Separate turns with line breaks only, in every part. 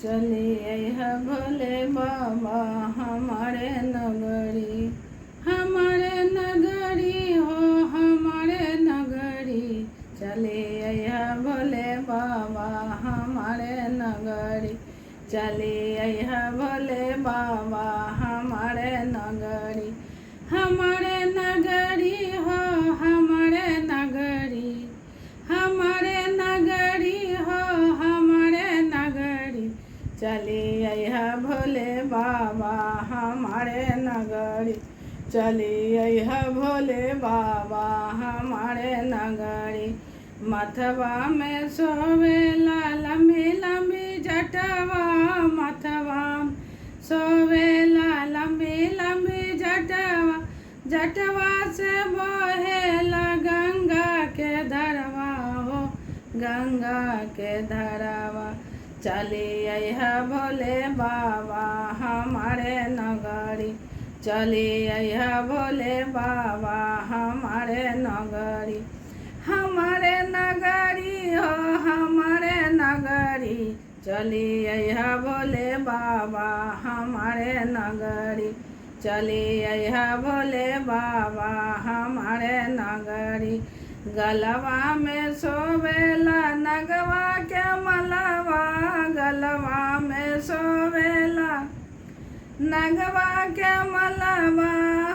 चले अइहा भोले बाबा हमारे नगरी, हमारे नगरी हो हमारे नगरी। चले अइहा भोले बाबा हमारे नगरी, चले अइहा भोले बाबा हमारे नगरी। हमारे नगरी हो हमारे नगरी, हमारे नगरी हो हमारे नगरी। चले अइहा भोले बाबा हमारे नगरी, चले अइहा भोले बाबा हमारे नगरी। मथवा में सोवेला लंबी लंबी जटवा, मथवा सोवेला लंबी लंबी जटवा, जटवा से बहेला गंगा के धरवा हो गंगा के धरवा। चले अइहा भोले बाबा हमारे नगरी, चले अइहा भोले बाबा हमारे नगरी। हमारे नगरी हो हमारे नगरी, चले अइहा भोले बाबा हमारे नगरी, चले अइहा भोले बाबा हमारे नगरी। गलवा में सोवेला नगवा के मलवा, गलवा में सोवेला नगवा के मलवा।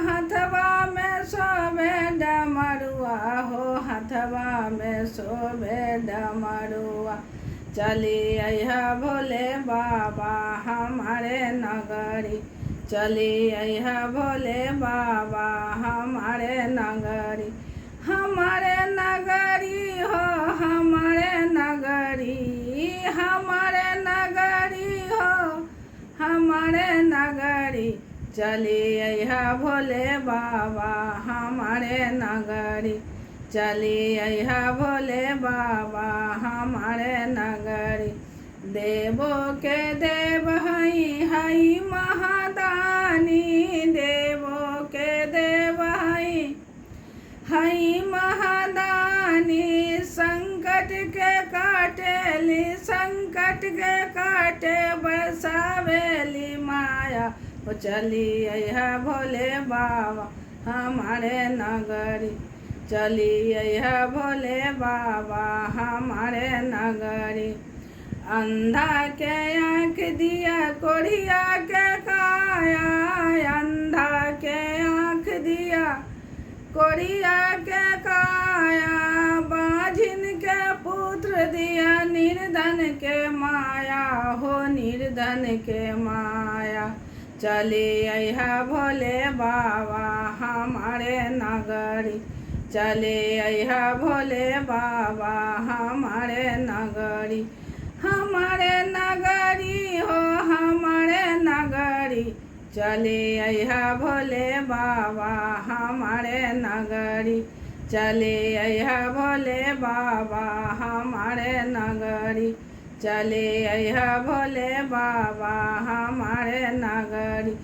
हथवा में सोवे डमरुआ हो हथवा में सोवे डमरुआ। चले अइहा भोले बाबा हमारे नगरी, चले अइहा भोले बाबा हमारे नगरी। हमारे नगरी हो हमारे नगरी, हमारे नगरी हो हमारे नगरी। चले अइहा भोले बाबा हमारे नगरी, चले अइहा भोले बाबा हमारे नगरी। देवो के देव हई हई महादानी, देवो के देव हई हई महादानी। संकट के काटेली संकट के काटे बरसावेली माया। चली अइहा भोले बाबा हमारे नगरी, चली अइहा भोले बाबा हमारे नगरी। अंधा के आँख दिया कोढ़िया के काया, अंधा के आँख दिया कोढ़िया के काया। बाझिन के पुत्र दिया निर्धन के माया हो निर्धन के माया। चले अइहा भोले बाबा हमारे नगरी, चले अइहा भोले बाबा हमारे नगरी। हमारे नगरी हो हमारे नगरी, चले अइहा भोले बाबा हमारे नगरी, चले अइहा भोले बाबा हमारे नगरी, चले अइहा भोले बाबा हमारे नगरी।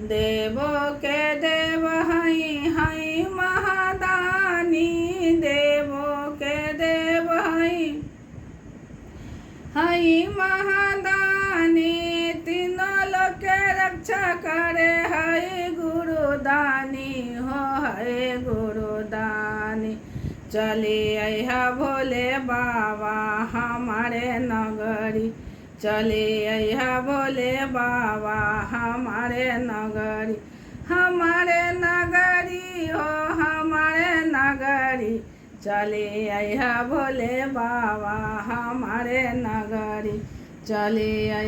देवो के देव हई हई महादानी, देवो के देव हई हई महादानी। तीनों लोक के रक्षा करे हई गुरुदानी हो हई गुरुदानी। चले अइहा भोले बाबा हमारे नगरी, चले अइहा भोले बाबा हमारे नगरी। हमारे नगरी हो हमारे नगरी, चले अइहा भोले बाबा हमारे नगरी, चले